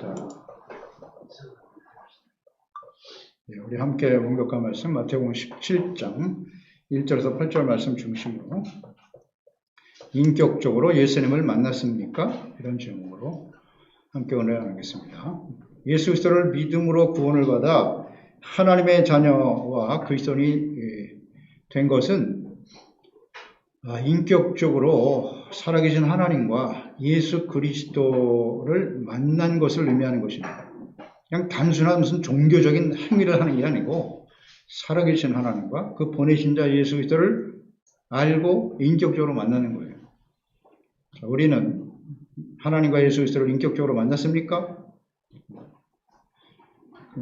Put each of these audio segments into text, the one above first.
기도하겠습니다. 우리 함께 공독한 말씀 마태복음 17장 1절에서 8절 말씀 중심으로 인격적으로 예수님을 만났습니까? 이런 제목으로 함께 은혜 나누겠습니다. 예수 그리스도를 믿음으로 구원을 받아 하나님의 자녀와 그리스도인이 된 것은 인격적으로 살아계신 하나님과 예수 그리스도를 만난 것을 의미하는 것입니다. 그냥 단순한 무슨 종교적인 행위를 하는 게 아니고 살아계신 하나님과 그 보내신 자 예수 그리스도를 알고 인격적으로 만나는 거예요. 자, 우리는 하나님과 예수 그리스도를 인격적으로 만났습니까?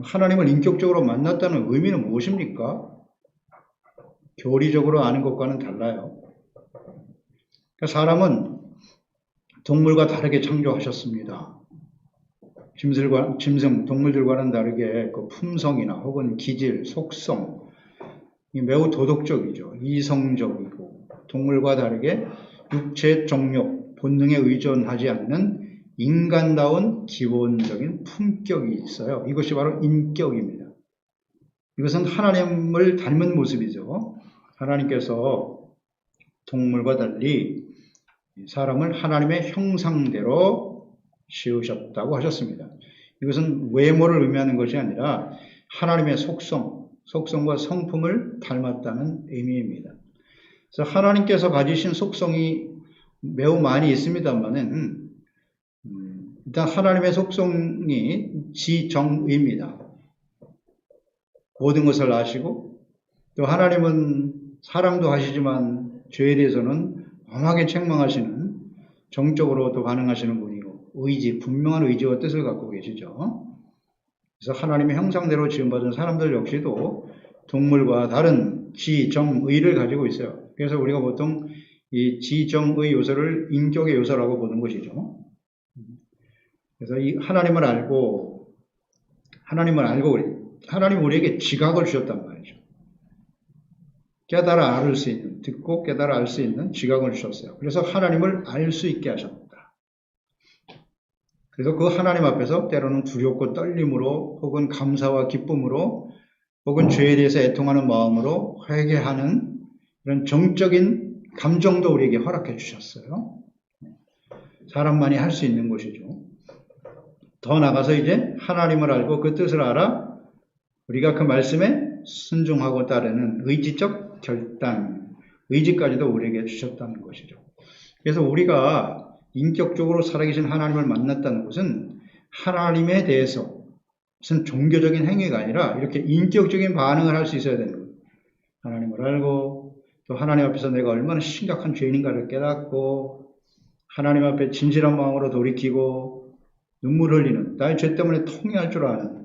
하나님을 인격적으로 만났다는 의미는 무엇입니까? 교리적으로 아는 것과는 달라요. 사람은 동물과 다르게 창조하셨습니다. 짐승, 동물들과는 다르게 그 품성이나 혹은 기질, 속성, 매우 도덕적이죠. 이성적이고 동물과 다르게 육체 정욕, 본능에 의존하지 않는 인간다운 기본적인 품격이 있어요. 이것이 바로 인격입니다. 이것은 하나님을 닮은 모습이죠. 하나님께서 동물과 달리 사람을 하나님의 형상대로 지으셨다고 하셨습니다. 이것은 외모를 의미하는 것이 아니라 하나님의 속성과 성품을 닮았다는 의미입니다. 그래서 하나님께서 가지신 속성이 매우 많이 있습니다만은 일단 하나님의 속성이 지정의입니다. 모든 것을 아시고 또 하나님은 사랑도 하시지만 죄에 대해서는 엄하게 책망하시는 정적으로도 반응하시는 분이고 분명한 의지와 뜻을 갖고 계시죠. 그래서 하나님의 형상대로 지음받은 사람들 역시도 동물과 다른 지정의를 가지고 있어요. 그래서 우리가 보통 이 지정의 요소를 인격의 요소라고 보는 것이죠. 그래서 이 하나님을 알고 하나님 우리에게 지각을 주셨단 말이죠. 깨달아 알 수 있는, 듣고 깨달아 알 수 있는 지각을 주셨어요. 그래서 하나님을 알 수 있게 하셨다. 그래서 그 하나님 앞에서 때로는 두렵고 떨림으로 혹은 감사와 기쁨으로 혹은 죄에 대해서 애통하는 마음으로 회개하는 이런 정적인 감정도 우리에게 허락해 주셨어요. 사람만이 할 수 있는 것이죠. 더 나가서 이제 하나님을 알고 그 뜻을 알아 우리가 그 말씀에 순종하고 따르는 의지적 결단, 의지까지도 우리에게 주셨다는 것이죠. 그래서 우리가 인격적으로 살아계신 하나님을 만났다는 것은 하나님에 대해서 무슨 종교적인 행위가 아니라 이렇게 인격적인 반응을 할 수 있어야 되는 거예요. 하나님을 알고 또 하나님 앞에서 내가 얼마나 심각한 죄인인가를 깨닫고 하나님 앞에 진실한 마음으로 돌이키고 눈물 흘리는 나의 죄 때문에 통회할 줄 아는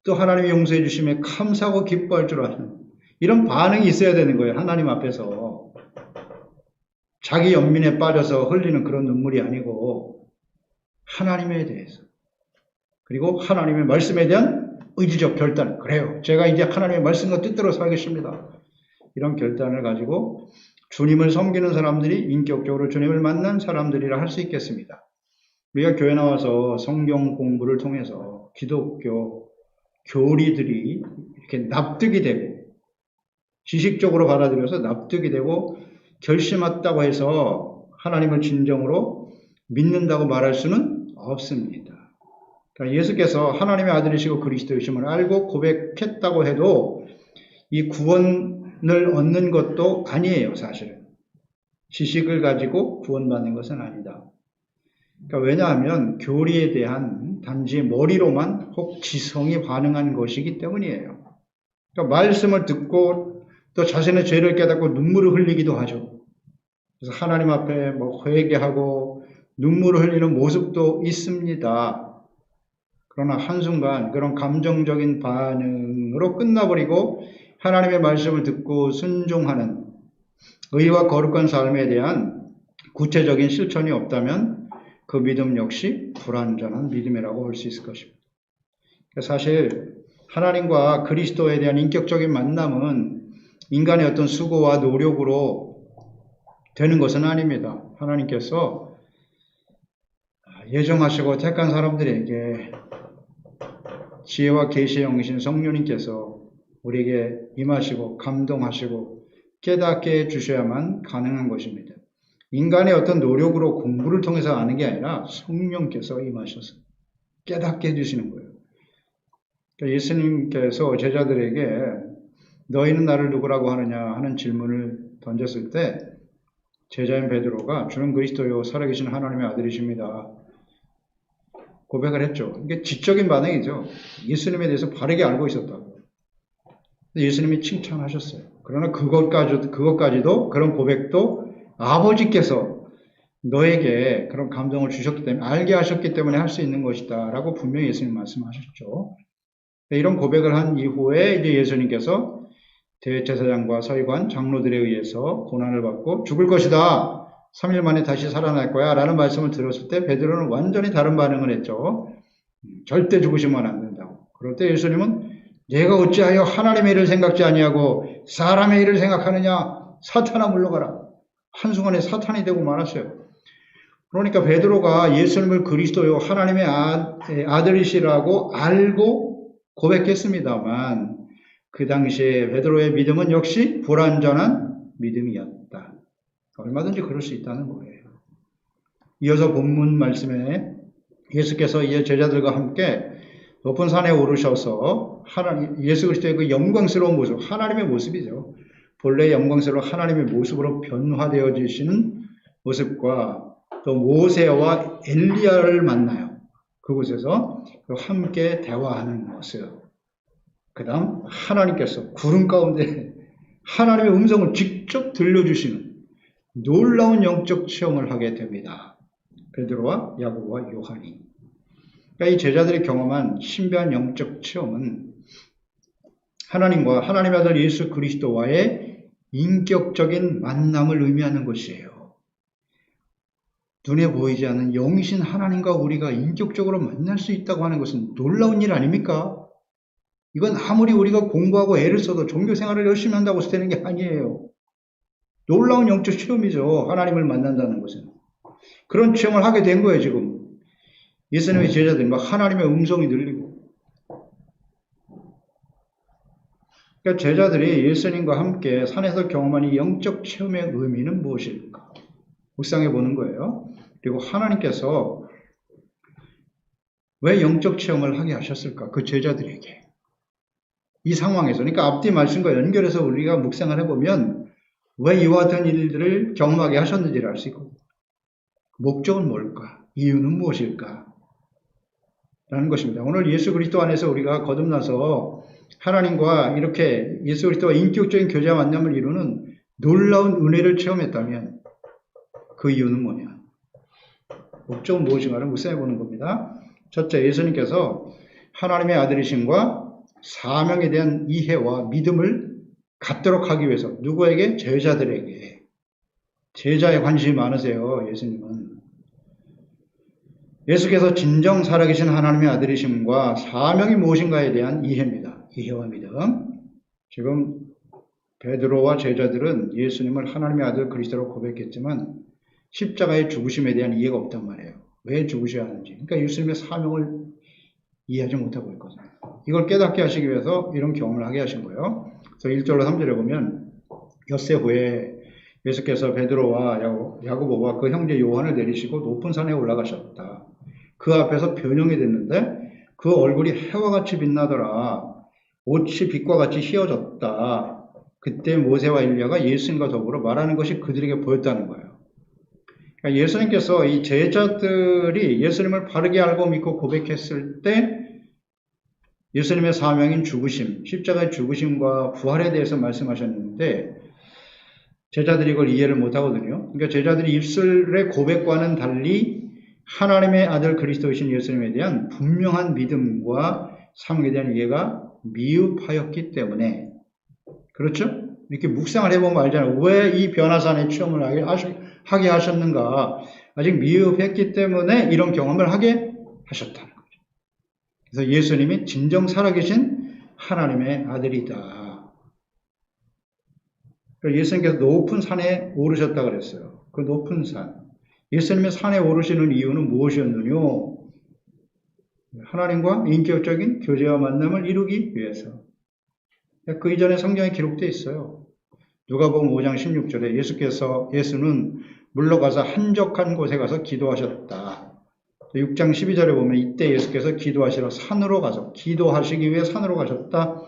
또 하나님이 용서해 주심에 감사하고 기뻐할 줄 아는 이런 반응이 있어야 되는 거예요. 하나님 앞에서 자기 연민에 빠져서 흘리는 그런 눈물이 아니고 하나님에 대해서 그리고 하나님의 말씀에 대한 의지적 결단. 그래요. 제가 이제 하나님의 말씀과 뜻대로 살겠습니다. 이런 결단을 가지고 주님을 섬기는 사람들이 인격적으로 주님을 만난 사람들이라 할 수 있겠습니다. 우리가 교회 나와서 성경 공부를 통해서 기독교 교리들이 이렇게 납득이 되고 지식적으로 받아들여서 납득이 되고 결심했다고 해서 하나님을 진정으로 믿는다고 말할 수는 없습니다. 그러니까 예수께서 하나님의 아들이시고 그리스도이심을 알고 고백했다고 해도 이 구원을 얻는 것도 아니에요. 사실은. 지식을 가지고 구원받는 것은 아니다. 그러니까 왜냐하면 교리에 대한 단지 머리로만 혹 지성이 반응한 것이기 때문이에요. 그러니까 말씀을 듣고 또 자신의 죄를 깨닫고 눈물을 흘리기도 하죠. 그래서 하나님 앞에 회개하고 눈물을 흘리는 모습도 있습니다. 그러나 한순간 그런 감정적인 반응으로 끝나버리고 하나님의 말씀을 듣고 순종하는 의와 거룩한 삶에 대한 구체적인 실천이 없다면 그 믿음 역시 불완전한 믿음이라고 볼 수 있을 것입니다. 사실 하나님과 그리스도에 대한 인격적인 만남은 인간의 어떤 수고와 노력으로 되는 것은 아닙니다. 하나님께서 예정하시고 택한 사람들에게 지혜와 계시의 영이신 성령님께서 우리에게 임하시고 감동하시고 깨닫게 해주셔야만 가능한 것입니다. 인간의 어떤 노력으로 공부를 통해서 아는 게 아니라 성령께서 임하셔서 깨닫게 해주시는 거예요. 그러니까 예수님께서 제자들에게 너희는 나를 누구라고 하느냐 하는 질문을 던졌을 때 제자인 베드로가 주는 그리스도요 살아계신 하나님의 아들이십니다. 고백을 했죠. 이게 지적인 반응이죠. 예수님에 대해서 바르게 알고 있었다고. 예수님이 칭찬하셨어요. 그러나 그것까지도 그런 고백도 아버지께서 너에게 그런 감동을 주셨기 때문에 알게 하셨기 때문에 할 수 있는 것이다 라고 분명히 예수님 말씀하셨죠. 이런 고백을 한 이후에 이제 예수님께서 대제사장과 서기관, 장로들에 의해서 고난을 받고 죽을 것이다. 3일 만에 다시 살아날 거야 라는 말씀을 들었을 때 베드로는 완전히 다른 반응을 했죠. 절대 죽으시면 안 된다고. 그럴 때 예수님은 내가 어찌하여 하나님의 일을 생각지 아니하고 사람의 일을 생각하느냐. 사탄아 물러가라. 한순간에 사탄이 되고 말았어요. 그러니까 베드로가 예수님을 그리스도요 하나님의 아들이시라고 알고 고백했습니다만 그 당시에 베드로의 믿음은 역시 불완전한 믿음이었다. 얼마든지 그럴 수 있다는 거예요. 이어서 본문 말씀에 예수께서 이에 제자들과 함께 높은 산에 오르셔서 예수 그리스도의 그 영광스러운 모습, 하나님의 모습이죠. 본래 영광스러운 하나님의 모습으로 변화되어지시는 모습과 또 모세와 엘리야를 만나요. 그곳에서 함께 대화하는 모습. 그 다음 하나님께서 구름 가운데 하나님의 음성을 직접 들려주시는 놀라운 영적 체험을 하게 됩니다. 베드로와 야고보와 요한이. 그러니까 이 제자들이 경험한 신비한 영적 체험은 하나님과 하나님의 아들 예수 그리스도와의 인격적인 만남을 의미하는 것이에요. 눈에 보이지 않는 영이신 하나님과 우리가 인격적으로 만날 수 있다고 하는 것은 놀라운 일 아닙니까? 이건 아무리 우리가 공부하고 애를 써도 종교 생활을 열심히 한다고 해서 되는 게 아니에요. 놀라운 영적 체험이죠. 하나님을 만난다는 것은. 그런 체험을 하게 된 거예요, 지금. 예수님의 제자들이 막 하나님의 음성이 들리고. 그러니까 제자들이 예수님과 함께 산에서 경험한 이 영적 체험의 의미는 무엇일까? 묵상해 보는 거예요. 그리고 하나님께서 왜 영적 체험을 하게 하셨을까? 그 제자들에게. 이 상황에서. 그러니까 앞뒤 말씀과 연결해서 우리가 묵상을 해보면 왜 이와 같은 일들을 경험하게 하셨는지를 알 수 있고 목적은 뭘까? 이유는 무엇일까? 라는 것입니다. 오늘 예수 그리스도 안에서 우리가 거듭나서 하나님과 이렇게 예수 그리스도와 인격적인 교제와 만남을 이루는 놀라운 은혜를 체험했다면 그 이유는 뭐냐? 목적은 무엇인가를 묵상해 보는 겁니다. 첫째, 예수님께서 하나님의 아들이심과 사명에 대한 이해와 믿음을 갖도록 하기 위해서 누구에게? 제자들에게. 제자에 관심이 많으세요. 예수님은. 예수께서 진정 살아계신 하나님의 아들이심과 사명이 무엇인가에 대한 이해입니다. 이해와 믿음. 지금 베드로와 제자들은 예수님을 하나님의 아들 그리스도로 고백했지만 십자가의 죽으심에 대한 이해가 없단 말이에요. 왜 죽으셔야 하는지. 그러니까 예수님의 사명을 이해하지 못하고 있거든요. 이걸 깨닫게 하시기 위해서 이런 경험을 하게 하신 거예요. 그래서 1절로 3절에 보면 엿새 후에 예수께서 베드로와 야고보와 그 형제 요한을 내리시고 높은 산에 올라가셨다. 그 앞에서 변형이 됐는데 그 얼굴이 해와 같이 빛나더라. 옷이 빛과 같이 휘어졌다. 그때 모세와 엘리야가 예수님과 더불어 말하는 것이 그들에게 보였다는 거예요. 그러니까 예수님께서 이 제자들이 예수님을 바르게 알고 믿고 고백했을 때 예수님의 사명인 죽으심, 십자가의 죽으심과 부활에 대해서 말씀하셨는데 제자들이 이걸 이해를 못하거든요. 그러니까 제자들이 입술의 고백과는 달리 하나님의 아들 그리스도이신 예수님에 대한 분명한 믿음과 사명에 대한 이해가 미흡하였기 때문에 그렇죠? 이렇게 묵상을 해보면 알잖아요. 왜 이 변화산의 체험을 하게 하셨는가? 아직 미흡했기 때문에 이런 경험을 하게 하셨다는 거죠. 그래서 예수님이 진정 살아계신 하나님의 아들이다. 예수님께서 높은 산에 오르셨다고 그랬어요. 그 높은 산. 예수님이 산에 오르시는 이유는 무엇이었느냐? 하나님과 인격적인 교제와 만남을 이루기 위해서. 그 이전에 성경에 기록되어 있어요. 누가복음 5장 16절에 예수는 물러가서 한적한 곳에 가서 기도하셨다. 6장 12절에 보면 이때 예수께서 기도하시러 산으로 가서 기도하시기 위해 산으로 가셨다.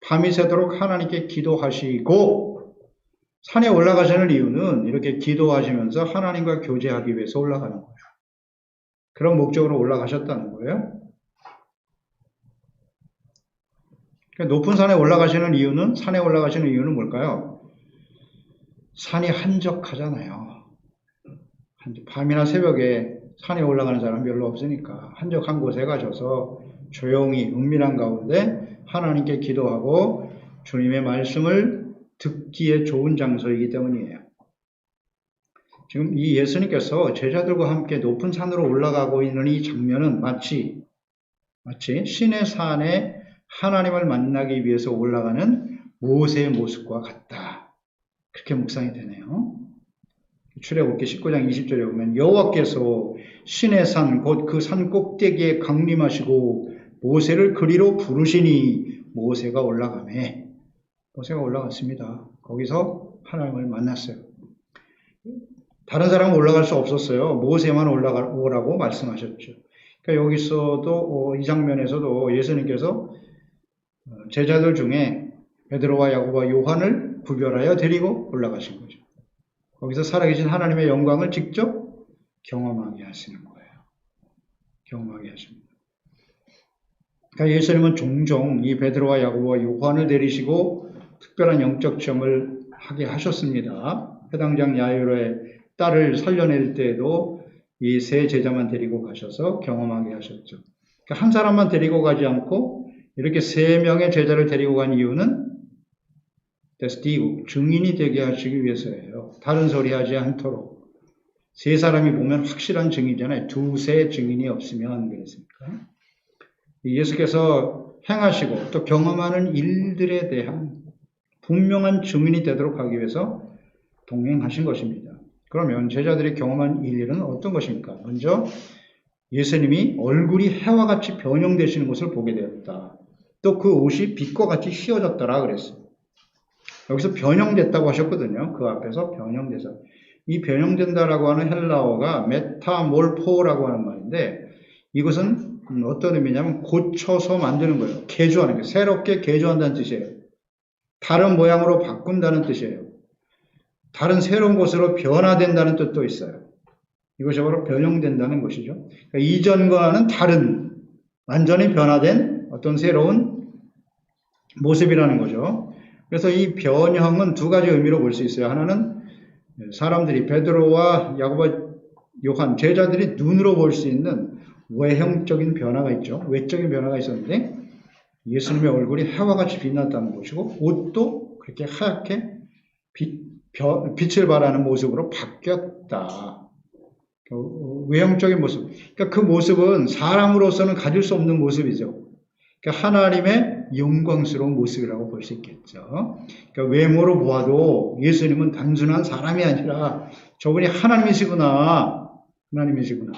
밤이 새도록 하나님께 기도하시고, 산에 올라가시는 이유는 이렇게 기도하시면서 하나님과 교제하기 위해서 올라가는 거예요. 그런 목적으로 올라가셨다는 거예요. 높은 산에 올라가시는 이유는 뭘까요? 산이 한적하잖아요. 밤이나 새벽에 산에 올라가는 사람 별로 없으니까 한적한 곳에 가셔서 조용히 은밀한 가운데 하나님께 기도하고 주님의 말씀을 듣기에 좋은 장소이기 때문이에요. 지금 이 예수님께서 제자들과 함께 높은 산으로 올라가고 있는 이 장면은 마치 신의 산에 하나님을 만나기 위해서 올라가는 모세의 모습과 같다. 그렇게 묵상이 되네요. 출애굽기 19장 20절에 보면 여호와께서 신의 산 곧 그 산 꼭대기에 강림하시고 모세를 그리로 부르시니 모세가 올라가매. 모세가 올라갔습니다. 거기서 하나님을 만났어요. 다른 사람은 올라갈 수 없었어요. 모세만 올라오라고 말씀하셨죠. 그러니까 여기서도 이 장면에서도 예수님께서 제자들 중에 베드로와 야고보와 요한을 구별하여 데리고 올라가신 거죠. 거기서 살아계신 하나님의 영광을 직접 경험하게 하시는 거예요. 경험하게 하십니다. 그러니까 예수님은 종종 이 베드로와 야고보와 요한을 데리시고 특별한 영적 체험을 하게 하셨습니다. 해당장 야이로의 딸을 살려낼 때에도 이 세 제자만 데리고 가셔서 경험하게 하셨죠. 그러니까 한 사람만 데리고 가지 않고 이렇게 3명의 제자를 데리고 간 이유는 테스티고 증인이 되게 하시기 위해서예요. 다른 소리 하지 않도록. 3사람이 보면 확실한 증인이잖아요. 2세 증인이 없으면 그랬으니까. 예수께서 행하시고 또 경험하는 일들에 대한 분명한 증인이 되도록 하기 위해서 동행하신 것입니다. 그러면 제자들이 경험한 일은 어떤 것입니까? 먼저 예수님이 얼굴이 해와 같이 변형되시는 것을 보게 되었다. 또 그 옷이 빛과 같이 휘어졌더라 그랬어요. 여기서 변형됐다고 하셨거든요. 그 앞에서 변형돼서. 이 변형된다라고 하는 헬라어가 메타몰포라고 하는 말인데 이것은 어떤 의미냐면 고쳐서 만드는 거예요. 개조하는 거예요. 새롭게 개조한다는 뜻이에요. 다른 모양으로 바꾼다는 뜻이에요. 다른 새로운 것으로 변화된다는 뜻도 있어요. 이것이 바로 변형된다는 것이죠. 그러니까 이전과는 다른 완전히 변화된 어떤 새로운 모습이라는 거죠. 그래서 이 변형은 2가지 의미로 볼 수 있어요. 하나는 사람들이 베드로와 야고보, 요한 제자들이 눈으로 볼 수 있는 외형적인 변화가 있죠. 외적인 변화가 있었는데 예수님의 얼굴이 해와 같이 빛났다는 것이고 옷도 그렇게 하얗게 빛을 발하는 모습으로 바뀌었다. 외형적인 모습. 그러니까 그 모습은 사람으로서는 가질 수 없는 모습이죠. 그러니까 하나님의 영광스러운 모습이라고 볼 수 있겠죠. 그러니까 외모로 보아도 예수님은 단순한 사람이 아니라 저분이 하나님이시구나. 하나님이시구나.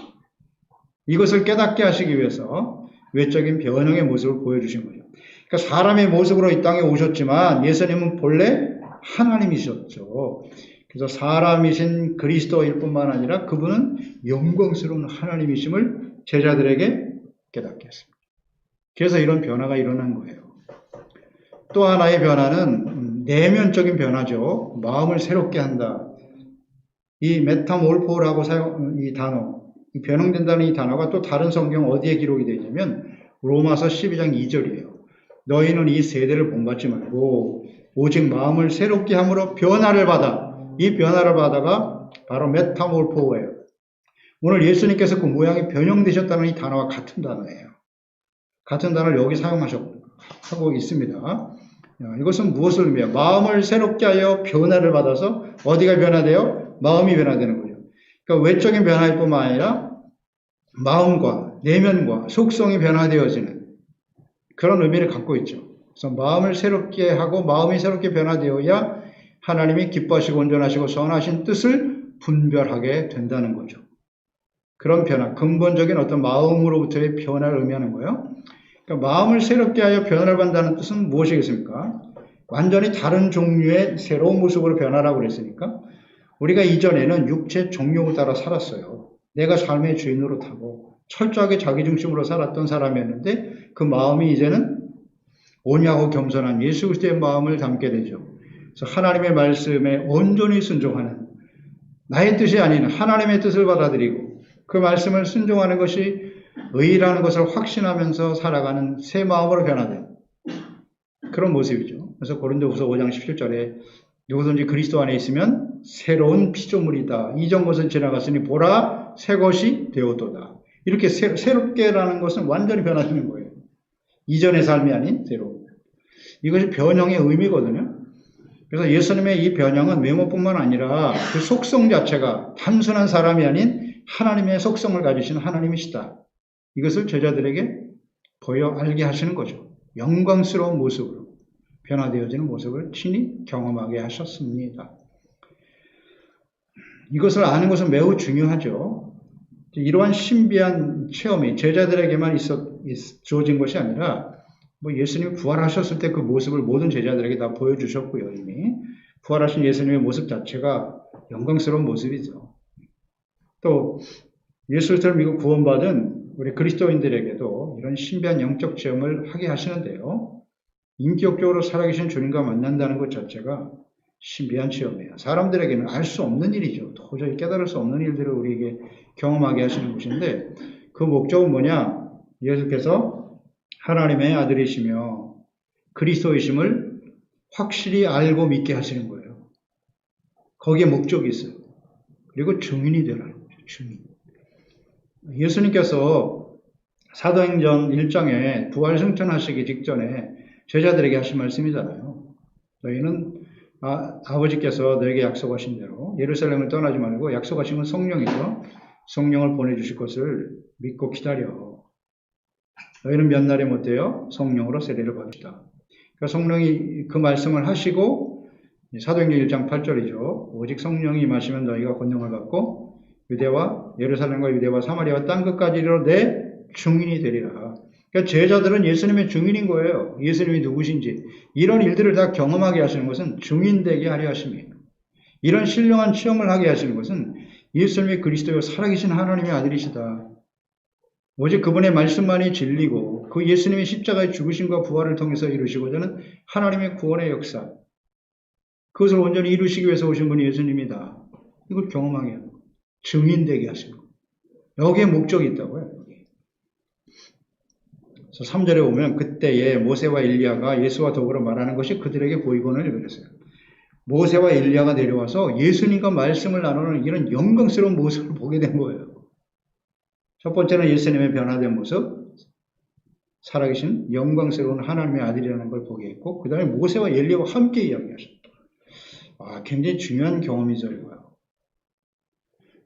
이것을 깨닫게 하시기 위해서 외적인 변형의 모습을 보여주신 거죠. 그러니까 사람의 모습으로 이 땅에 오셨지만 예수님은 본래 하나님이셨죠. 그래서 사람이신 그리스도일 뿐만 아니라 그분은 영광스러운 하나님이심을 제자들에게 깨닫게 했습니다. 그래서 이런 변화가 일어난 거예요. 또 하나의 변화는 내면적인 변화죠. 마음을 새롭게 한다. 이 메타몰포라고 이 단어, 이 변형된다는 이 단어가 또 다른 성경 어디에 기록이 되어 있냐면 로마서 12장 2절이에요. 너희는 이 세대를 본받지 말고 오직 마음을 새롭게 함으로 변화를 받아. 이 변화를 받아가 바로 메타몰포예요. 오늘 예수님께서 그 모양이 변형되셨다는 이 단어와 같은 단어예요. 같은 단어를 여기 사용하고 있습니다. 이것은 무엇을 의미해요? 마음을 새롭게 하여 변화를 받아서 어디가 변화돼요? 마음이 변화되는 거죠. 그러니까 외적인 변화일 뿐만 아니라 마음과 내면과 속성이 변화되어지는 그런 의미를 갖고 있죠. 그래서 마음을 새롭게 하고 마음이 새롭게 변화되어야 하나님이 기뻐하시고 온전하시고 선하신 뜻을 분별하게 된다는 거죠. 그런 변화, 근본적인 어떤 마음으로부터의 변화를 의미하는 거예요. 그러니까 마음을 새롭게 하여 변화를 받는다는 뜻은 무엇이겠습니까? 완전히 다른 종류의 새로운 모습으로 변화라고 그랬으니까 우리가 이전에는 육체 정욕을 따라 살았어요. 내가 삶의 주인으로 타고 철저하게 자기중심으로 살았던 사람이었는데 그 마음이 이제는 온유하고 겸손한 예수 그리스도의 마음을 담게 되죠. 그래서 하나님의 말씀에 온전히 순종하는 나의 뜻이 아닌 하나님의 뜻을 받아들이고 그 말씀을 순종하는 것이 의라는 것을 확신하면서 살아가는 새 마음으로 변화된 그런 모습이죠. 그래서 고린도후서 5장 17절에 누구든지 그리스도 안에 있으면 새로운 피조물이다. 이전 것은 지나갔으니 보라 새 것이 되었도다. 이렇게 새롭게라는 것은 완전히 변화되는 거예요. 이전의 삶이 아닌 새로운. 이것이 변형의 의미거든요. 그래서 예수님의 이 변형은 외모뿐만 아니라 그 속성 자체가 단순한 사람이 아닌 하나님의 속성을 가지신 하나님이시다. 이것을 제자들에게 보여 알게 하시는 거죠. 영광스러운 모습으로 변화되어지는 모습을 친히 경험하게 하셨습니다. 이것을 아는 것은 매우 중요하죠. 이러한 신비한 체험이 제자들에게만 주어진 것이 아니라 예수님이 부활하셨을 때 그 모습을 모든 제자들에게 다 보여주셨고요. 이미 부활하신 예수님의 모습 자체가 영광스러운 모습이죠. 또 예수를 믿고 구원받은 우리 그리스도인들에게도 이런 신비한 영적 체험을 하게 하시는데요. 인격적으로 살아계신 주님과 만난다는 것 자체가 신비한 체험이에요. 사람들에게는 알 수 없는 일이죠. 도저히 깨달을 수 없는 일들을 우리에게 경험하게 하시는 것인데 그 목적은 뭐냐? 예수께서 하나님의 아들이시며 그리스도이심을 확실히 알고 믿게 하시는 거예요. 거기에 목적이 있어요. 그리고 증인이 되라는 거죠. 증인. 예수님께서 사도행전 1장에 부활 승천하시기 직전에 제자들에게 하신 말씀이잖아요. 너희는 아버지께서 너에게 약속하신 대로 예루살렘을 떠나지 말고 약속하신 건 성령이죠. 성령을 보내주실 것을 믿고 기다려. 너희는 몇 날에 못돼요? 성령으로 세례를 받으시다. 그러니까 성령이 그 말씀을 하시고 사도행전 1장 8절이죠. 오직 성령이 임하시면 너희가 권능을 받고 유대와 예루살렘과 유대와 사마리아와 땅 끝까지 이르러 내 증인이 되리라. 그러니까 제자들은 예수님의 증인인 거예요. 예수님이 누구신지. 이런 일들을 다 경험하게 하시는 것은 증인되게 하려 하심이에요. 이런 신령한 체험을 하게 하시는 것은 예수님이 그리스도요 살아계신 하나님의 아들이시다. 오직 그분의 말씀만이 진리고 그 예수님의 십자가의 죽으심과 부활을 통해서 이루시고자 하는 하나님의 구원의 역사. 그것을 온전히 이루시기 위해서 오신 분이 예수님이다. 이걸 경험하게 하는 거예요. 증인되게 하시는 거예요. 여기에 목적이 있다고요. 그래서 3절에 보면 그때에 모세와 엘리야가 예수와 더불어 말하는 것이 그들에게 보이거늘 그랬어요. 모세와 엘리야가 내려와서 예수님과 말씀을 나누는 이런 영광스러운 모습을 보게 된 거예요. 첫 번째는 예수님의 변화된 모습, 살아계신 영광스러운 하나님의 아들이라는 걸 보게 했고 그 다음에 모세와 엘리야와 함께 이야기하셨다. 굉장히 중요한 경험이죠. 이거요.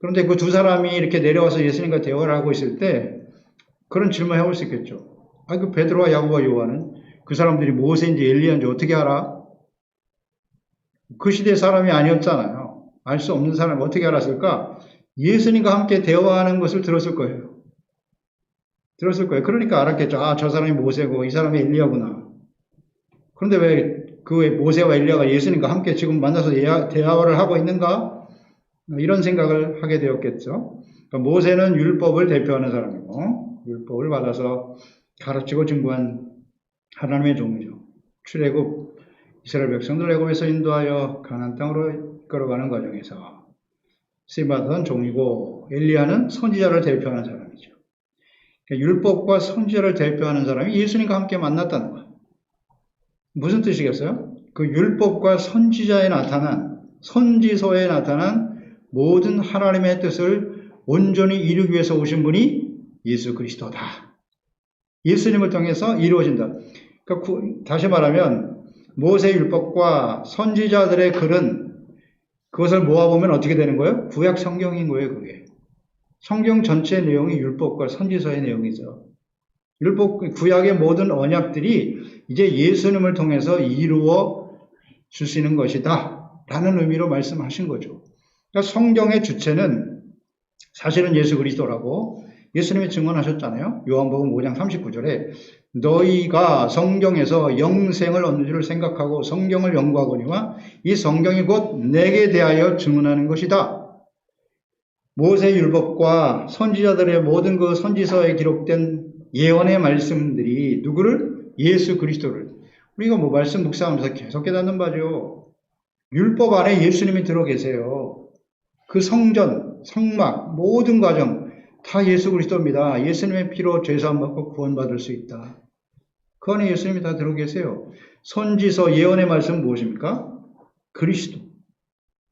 그런데 그 두 사람이 이렇게 내려와서 예수님과 대화를 하고 있을 때 그런 질문을 해볼 수 있겠죠. 그 베드로와 야고보와 요한은 그 사람들이 모세인지 엘리야인지 어떻게 알아? 그 시대 사람이 아니었잖아요. 알 수 없는 사람이 어떻게 알았을까? 예수님과 함께 대화하는 것을 들었을 거예요. 그러니까 알았겠죠. 저 사람이 모세고 이 사람이 엘리야구나. 그런데 왜 그 모세와 엘리야가 예수님과 함께 지금 만나서 대화를 하고 있는가? 이런 생각을 하게 되었겠죠. 그러니까 모세는 율법을 대표하는 사람이고 율법을 받아서 가르치고 증거한 하나님의 종이죠. 출애굽 이스라엘 백성들 애굽에서 인도하여 가나안 땅으로 이끌어가는 과정에서 쓰임받던 종이고 엘리야는 선지자를 대표하는 사람이죠. 그러니까 율법과 선지자를 대표하는 사람이 예수님과 함께 만났다는 거예요. 무슨 뜻이겠어요? 그 율법과 선지자에 나타난 선지서에 나타난 모든 하나님의 뜻을 온전히 이루기 위해서 오신 분이 예수 그리스도다. 예수님을 통해서 이루어진다. 그러니까 다시 말하면 모세 율법과 선지자들의 글은 그것을 모아보면 어떻게 되는 거예요? 구약 성경인 거예요. 그게. 성경 전체 내용이 율법과 선지서의 내용이죠. 구약의 모든 언약들이 이제 예수님을 통해서 이루어 주시는 것이다 라는 의미로 말씀하신 거죠. 그러니까 성경의 주체는 사실은 예수 그리스도라고 예수님이 증언하셨잖아요. 요한복음 5장 39절에 너희가 성경에서 영생을 얻는 줄 생각하고 성경을 연구하거니와 이 성경이 곧 내게 대하여 증언하는 것이다. 모세 율법과 선지자들의 모든 그 선지서에 기록된 예언의 말씀들이 누구를? 예수 그리스도를. 우리가 뭐 말씀 묵상하면서 계속 깨닫는 바죠. 율법 안에 예수님이 들어 계세요. 그 성전, 성막, 모든 과정 다 예수 그리스도입니다. 예수님의 피로 죄사함 받고 구원받을 수 있다. 그 안에 예수님이 다 들어 계세요. 선지서 예언의 말씀은 무엇입니까? 그리스도.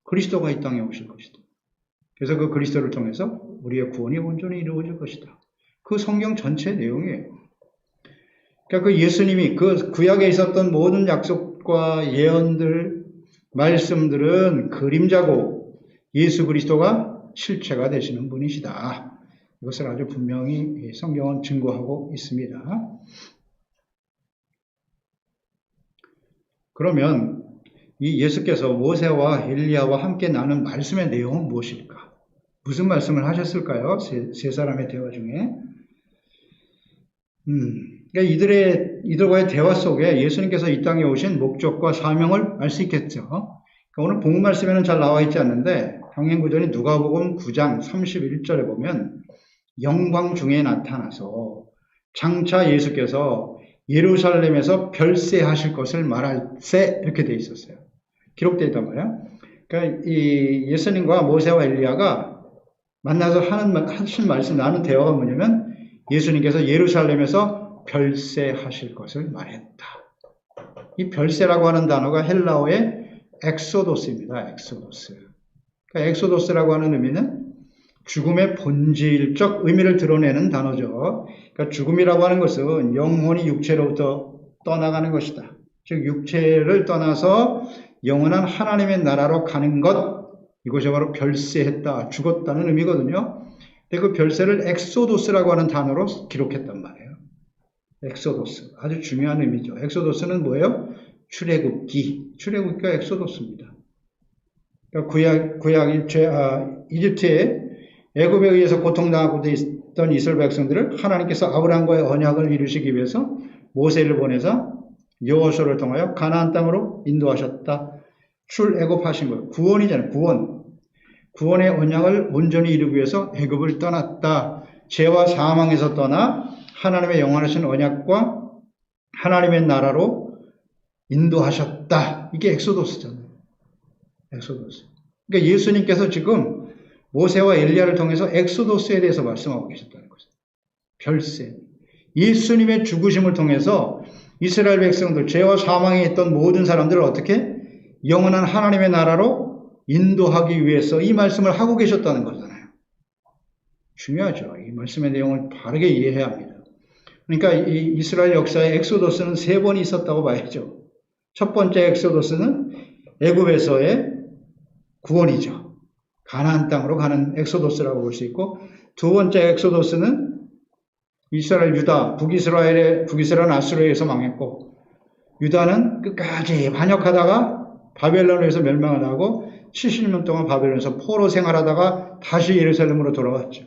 그리스도가 이 땅에 오실 것이다. 그래서 그 그리스도를 통해서 우리의 구원이 온전히 이루어질 것이다. 그 성경 전체 내용이에요. 그러니까 그 예수님이 그 구약에 있었던 모든 약속과 예언들, 말씀들은 그림자고 예수 그리스도가 실체가 되시는 분이시다. 이것을 아주 분명히 성경은 증거하고 있습니다. 그러면 이 예수께서 모세와 엘리야와 함께 나눈 말씀의 내용은 무엇일까? 무슨 말씀을 하셨을까요? 세 사람의 대화 중에. 그러니까 이들과의 대화 속에 예수님께서 이 땅에 오신 목적과 사명을 알 수 있겠죠. 그러니까 오늘 본문 말씀에는 잘 나와 있지 않는데 병행구절이 누가복음 9장 31절에 보면 영광 중에 나타나서 장차 예수께서 예루살렘에서 별세하실 것을 말할세 이렇게 돼 있었어요. 기록되어 있단 말이에요. 그러니까 이 예수님과 모세와 엘리야가 만나서 하신 말씀, 나눈 대화가 뭐냐면 예수님께서 예루살렘에서 별세하실 것을 말했다. 이 별세라고 하는 단어가 헬라어의 엑소도스입니다. 엑소도스. 그러니까 엑소도스라고 하는 의미는 죽음의 본질적 의미를 드러내는 단어죠. 그러니까 죽음이라고 하는 것은 영혼이 육체로부터 떠나가는 것이다. 즉 육체를 떠나서 영원한 하나님의 나라로 가는 것, 이것이 바로 별세했다, 죽었다는 의미거든요. 근데 그 별세를 엑소도스라고 하는 단어로 기록했단 말이에요. 엑소도스, 아주 중요한 의미죠. 엑소도스는 뭐예요? 출애굽기가 엑소도스입니다. 그러니까 이집트에 애굽에 의해서 고통당하고 있던 이스라엘 백성들을 하나님께서 아브라함과의 언약을 이루시기 위해서 모세를 보내서 여호수아를 통하여 가나안 땅으로 인도하셨다. 출애굽하신 거예요. 구원이잖아요. 구원의 언약을 온전히 이루기 위해서 애굽을 떠났다. 죄와 사망에서 떠나 하나님의 영원하신 언약과 하나님의 나라로 인도하셨다. 이게 엑소도스잖아요. 엑소도스. 그러니까 예수님께서 지금 모세와 엘리야를 통해서 엑소도스에 대해서 말씀하고 계셨다는 거죠. 별세. 예수님의 죽으심을 통해서 이스라엘 백성들, 죄와 사망에 있던 모든 사람들을 어떻게 영원한 하나님의 나라로 인도하기 위해서 이 말씀을 하고 계셨다는 거잖아요. 중요하죠. 이 말씀의 내용을 바르게 이해해야 합니다. 그러니까 이 이스라엘 역사에 엑소도스는 3번이 있었다고 봐야죠. 첫 번째 엑소도스는 애굽에서의 구원이죠. 가나안 땅으로 가는 엑소도스라고 볼 수 있고, 두 번째 엑소도스는 이스라엘 유다, 북이스라엘은 아수르에서 망했고, 유다는 끝까지 반역하다가 바벨론에서 멸망을 하고 70년 동안 바벨론에서 포로 생활하다가 다시 예루살렘으로 돌아왔죠.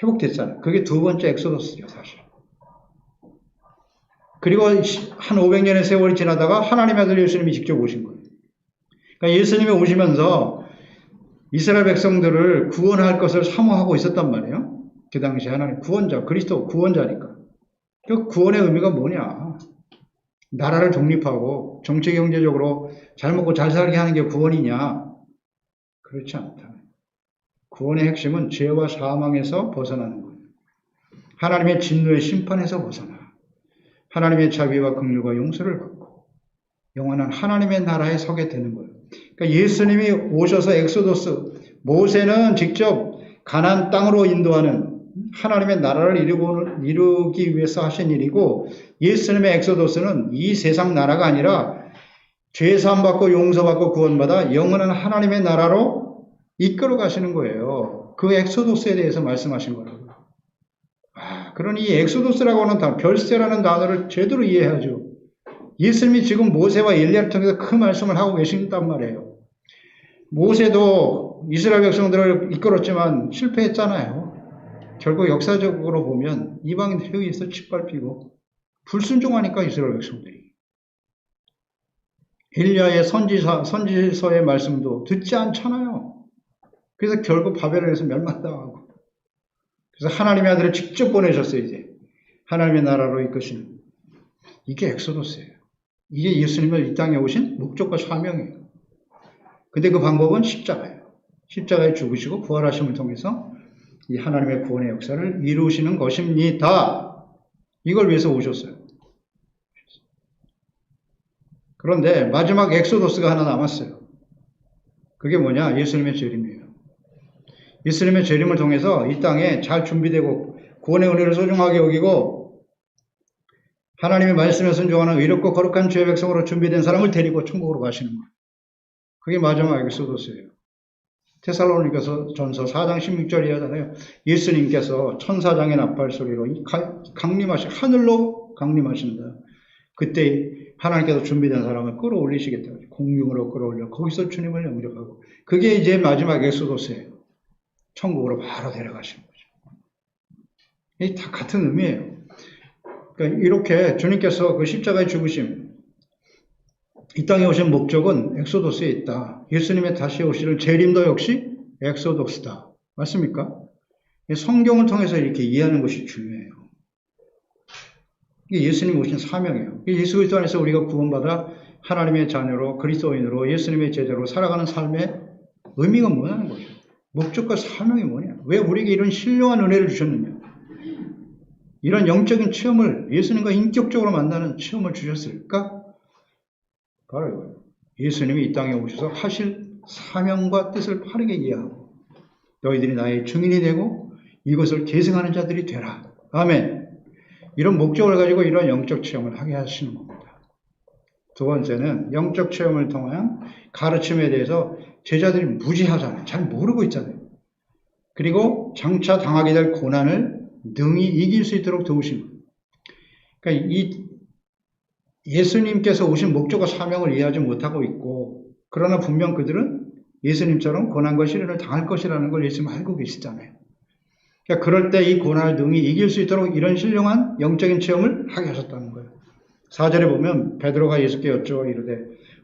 회복됐잖아요. 그게 두 번째 엑소도스죠, 사실. 그리고 한 500년의 세월이 지나다가 하나님의 아들 예수님이 직접 오신 거예요. 그러니까 예수님이 오시면서 이스라엘 백성들을 구원할 것을 사모하고 있었단 말이에요. 그 당시 하나님 구원자, 그리스도 구원자니까. 그 구원의 의미가 뭐냐? 나라를 독립하고 정치 경제적으로 잘 먹고 잘 살게 하는 게 구원이냐? 그렇지 않다. 구원의 핵심은 죄와 사망에서 벗어나는 거예요. 하나님의 진노의 심판에서 벗어나 하나님의 자비와 긍휼과 용서를 받고 영원한 하나님의 나라에 서게 되는 거예요. 그러니까 예수님이 오셔서 엑소도스, 모세는 직접 가나안 땅으로 인도하는 하나님의 나라를 이루기 위해서 하신 일이고, 예수님의 엑소도스는 이 세상 나라가 아니라 죄사함 받고 용서받고 구원받아 영원한 하나님의 나라로 이끌어 가시는 거예요. 그 엑소도스에 대해서 말씀하신 거라고요. 그러니 이 엑소도스라고 하는 단어, 별세라는 단어를 제대로 이해해야죠. 예수님이 지금 모세와 엘리야를 통해서 그 말씀을 하고 계신단 말이에요. 모세도 이스라엘 백성들을 이끌었지만 실패했잖아요. 결국 역사적으로 보면 이방인들에 의해서 짓밟히고 불순종하니까 이스라엘 백성들이. 엘리야의 선지서의 말씀도 듣지 않잖아요. 그래서 결국 바벨론에서 멸망당하고. 그래서 하나님의 아들을 직접 보내셨어요, 이제. 하나님의 나라로 이끄시는. 이게 엑소더스예요. 이게 예수님을 이 땅에 오신 목적과 사명이에요. 근데 그 방법은 십자가예요. 십자가에 죽으시고 부활하심을 통해서 이 하나님의 구원의 역사를 이루시는 것입니다. 이걸 위해서 오셨어요. 그런데 마지막 엑소더스가 하나 남았어요. 그게 뭐냐? 예수님의 재림이에요. 예수님의 재림을 통해서 이 땅에 잘 준비되고 구원의 은혜를 소중하게 여기고 하나님의 말씀에 순종하는 의롭고 거룩한 주의 백성으로 준비된 사람을 데리고 천국으로 가시는 거예요. 그게 마지막 엑소더스예요. 테살로니가서 전서 4장 16절이 하잖아요. 예수님께서 천사장의 나팔 소리로 하늘로 강림하신다. 그때 하나님께서 준비된 사람을 끌어올리시겠다. 공중으로 끌어올려 거기서 주님을 영접하고. 그게 이제 마지막 엑소더스예요. 천국으로 바로 데려가시는 거죠. 이게 다 같은 의미예요. 그러니까 이렇게 주님께서 그 십자가의 죽으심, 이 땅에 오신 목적은 엑소더스에 있다. 예수님의 다시 오시는 재림도 역시 엑소더스다. 맞습니까? 성경을 통해서 이렇게 이해하는 것이 중요해요. 이게 예수님 오신 사명이에요. 예수 그리스도 안에서 우리가 구원받아 하나님의 자녀로 그리스도인으로 예수님의 제자로 살아가는 삶의 의미가 뭐냐는 거죠. 목적과 사명이 뭐냐. 왜 우리에게 이런 신령한 은혜를 주셨느냐. 이런 영적인 체험을 예수님과 인격적으로 만나는 체험을 주셨을까? 바로 이거예요. 예수님이 이 땅에 오셔서 하실 사명과 뜻을 바르게 이해하고 너희들이 나의 증인이 되고 이것을 계승하는 자들이 되라. 아멘. 이런 목적을 가지고 이런 영적 체험을 하게 하시는 겁니다. 두 번째는 영적 체험을 통한 가르침에 대해서 제자들이 무지하잖아요. 잘 모르고 있잖아요. 그리고 장차 당하게 될 고난을 능히 이길 수 있도록 도우신 거예요. 그러니까 이 예수님께서 오신 목적과 사명을 이해하지 못하고 있고, 그러나 분명 그들은 예수님처럼 고난과 시련을 당할 것이라는 걸 예수님 알고 계시잖아요. 그러니까 그럴 때 이 고난을 능히 이길 수 있도록 이런 신령한 영적인 체험을 하게 하셨다는 거예요. 4절에 보면 베드로가 예수께 여쭈어 이르되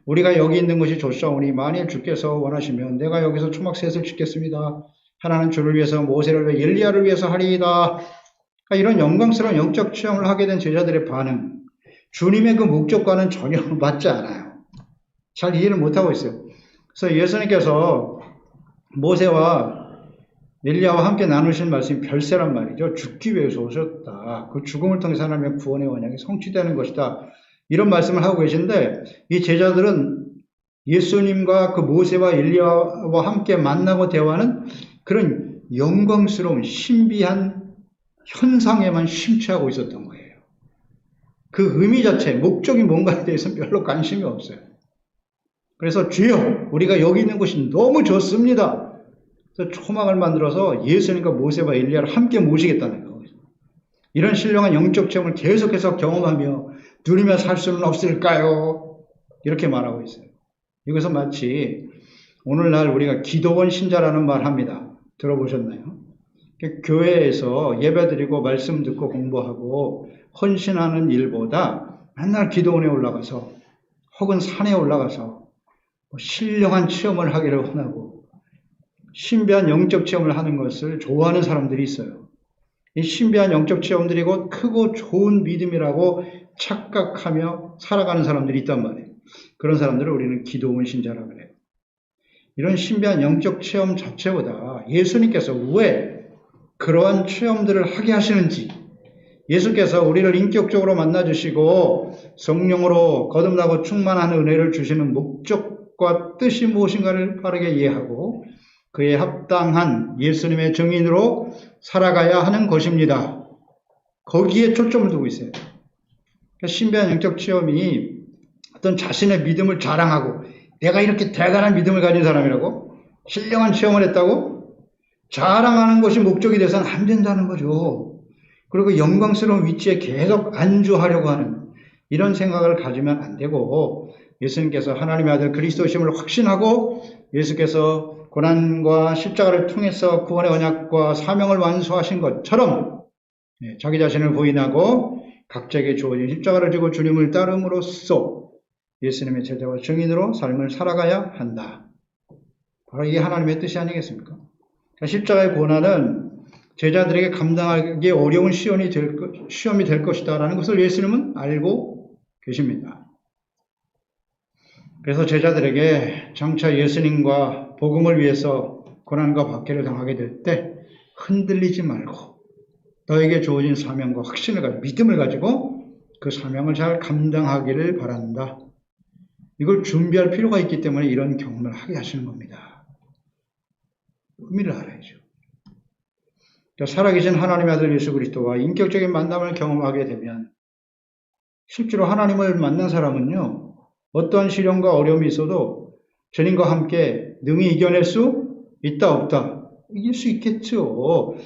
우리가 여기 있는 것이 좋사오니 만일 주께서 원하시면 내가 여기서 초막 셋을 짓겠습니다. 하나는 주를 위해서 모세를 위해 엘리야를 위해서 하리이다. 그러니까 이런 영광스러운 영적 체험을 하게 된 제자들의 반응, 주님의 그 목적과는 전혀 맞지 않아요. 잘 이해를 못하고 있어요. 그래서 예수님께서 모세와 엘리야와 함께 나누신 말씀이 별세란 말이죠. 죽기 위해서 오셨다. 그 죽음을 통해서 하나님의 구원의 언약이 성취되는 것이다. 이런 말씀을 하고 계신데 이 제자들은 예수님과 그 모세와 엘리야와 함께 만나고 대화하는 그런 영광스러운 신비한 현상에만 심취하고 있었던 거예요. 그 의미 자체, 목적이 뭔가에 대해서는 별로 관심이 없어요. 그래서 주여, 우리가 여기 있는 곳이 너무 좋습니다. 그래서 초막을 만들어서 예수님과 모세와 엘리야를 함께 모시겠다는 거예요. 이런 신령한 영적 체험을 계속해서 경험하며 누리며 살 수는 없을까요? 이렇게 말하고 있어요. 이것은 마치 오늘날 우리가 기도원 신자라는 말 합니다. 들어보셨나요? 교회에서 예배드리고 말씀 듣고 공부하고 헌신하는 일보다 맨날 기도원에 올라가서 혹은 산에 올라가서 신령한 체험을 하기를 원하고 신비한 영적 체험을 하는 것을 좋아하는 사람들이 있어요. 이 신비한 영적 체험들이 곧 크고 좋은 믿음이라고 착각하며 살아가는 사람들이 있단 말이에요. 그런 사람들을 우리는 기도원 신자라고 그래요. 이런 신비한 영적 체험 자체보다 예수님께서 왜 그러한 체험들을 하게 하시는지, 예수께서 우리를 인격적으로 만나주시고 성령으로 거듭나고 충만한 은혜를 주시는 목적과 뜻이 무엇인가를 바르게 이해하고 그에 합당한 예수님의 증인으로 살아가야 하는 것입니다. 거기에 초점을 두고 있어요. 그러니까 신비한 영적 체험이 어떤 자신의 믿음을 자랑하고 내가 이렇게 대단한 믿음을 가진 사람이라고 신령한 체험을 했다고 자랑하는 것이 목적이 돼서는 안 된다는 거죠. 그리고 영광스러운 위치에 계속 안주하려고 하는 이런 생각을 가지면 안 되고 예수님께서 하나님의 아들 그리스도심을 확신하고 예수께서 고난과 십자가를 통해서 구원의 언약과 사명을 완수하신 것처럼 자기 자신을 부인하고 각자에게 주어진 십자가를 지고 주님을 따름으로써 예수님의 제자와 증인으로 삶을 살아가야 한다. 바로 이게 하나님의 뜻이 아니겠습니까? 그러니까 십자가의 고난은 제자들에게 감당하기 어려운 시험이 될 것이다 라는 것을 예수님은 알고 계십니다. 그래서 제자들에게 장차 예수님과 복음을 위해서 고난과 박해를 당하게 될 때 흔들리지 말고 너에게 주어진 사명과 확신을 가지고 믿음을 가지고 그 사명을 잘 감당하기를 바란다. 이걸 준비할 필요가 있기 때문에 이런 경험을 하게 하시는 겁니다. 의미를 알아야죠. 살아계신 하나님의 아들 예수 그리스도와 인격적인 만남을 경험하게 되면 실제로 하나님을 만난 사람은요. 어떠한 시련과 어려움이 있어도 주님과 함께 능히 이겨낼 수 있다 없다? 이길 수 있겠죠.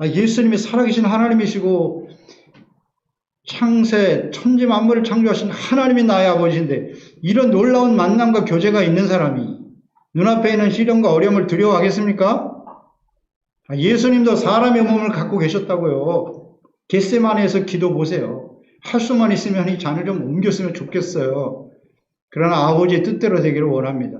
예수님이 살아계신 하나님이시고 창세 천지 만물을 창조하신 하나님이 나의 아버지인데 이런 놀라운 만남과 교제가 있는 사람이 눈앞에 있는 시련과 어려움을 두려워하겠습니까? 예수님도 사람의 몸을 갖고 계셨다고요. 겟세마네에서 기도 보세요. 할 수만 있으면 이 잔을 좀 옮겼으면 좋겠어요. 그러나 아버지의 뜻대로 되기를 원합니다.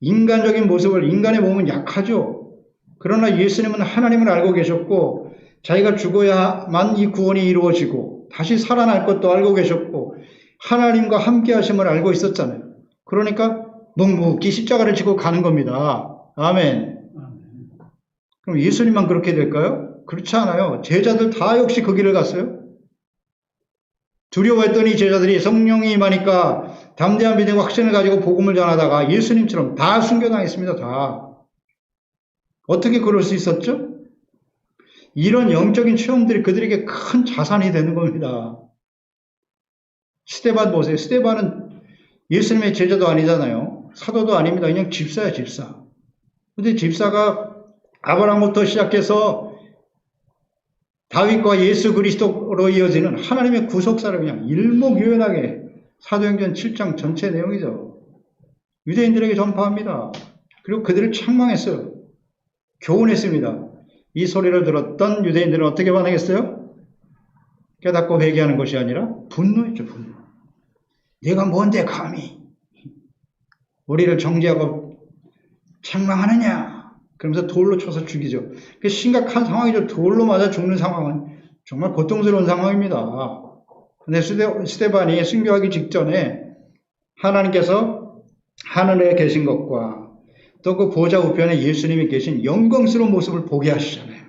인간적인 모습을, 인간의 몸은 약하죠. 그러나 예수님은 하나님을 알고 계셨고 자기가 죽어야만 이 구원이 이루어지고 다시 살아날 것도 알고 계셨고 하나님과 함께 하심을 알고 있었잖아요. 그러니까 묵묵히 십자가를 지고 가는 겁니다. 아멘. 그럼 예수님만 그렇게 될까요? 그렇지 않아요. 제자들 다 역시 그 길을 갔어요. 두려워했더니 제자들이 성령이 임하니까 담대한 믿음과 확신을 가지고 복음을 전하다가 예수님처럼 다 순교당했습니다. 다. 어떻게 그럴 수 있었죠? 이런 영적인 체험들이 그들에게 큰 자산이 되는 겁니다. 스데반 보세요. 스데반은 예수님의 제자도 아니잖아요. 사도도 아닙니다. 그냥 집사야, 집사. 근데 집사가 아브라함부터 시작해서 다윗과 예수 그리스도로 이어지는 하나님의 구속사를 그냥 일목요연하게 사도행전 7장 전체 내용이죠. 유대인들에게 전파합니다. 그리고 그들을 책망했어요. 교훈했습니다. 이 소리를 들었던 유대인들은 어떻게 반응했어요? 깨닫고 회개하는 것이 아니라 분노했죠. 분노. 내가 뭔데 감히 우리를 정죄하고 책망하느냐. 그러면서 돌로 쳐서 죽이죠. 심각한 상황이죠. 돌로 맞아 죽는 상황은 정말 고통스러운 상황입니다. 근데 스데반이 순교하기 직전에 하나님께서 하늘에 계신 것과 또 그 보좌 우편에 예수님이 계신 영광스러운 모습을 보게 하시잖아요.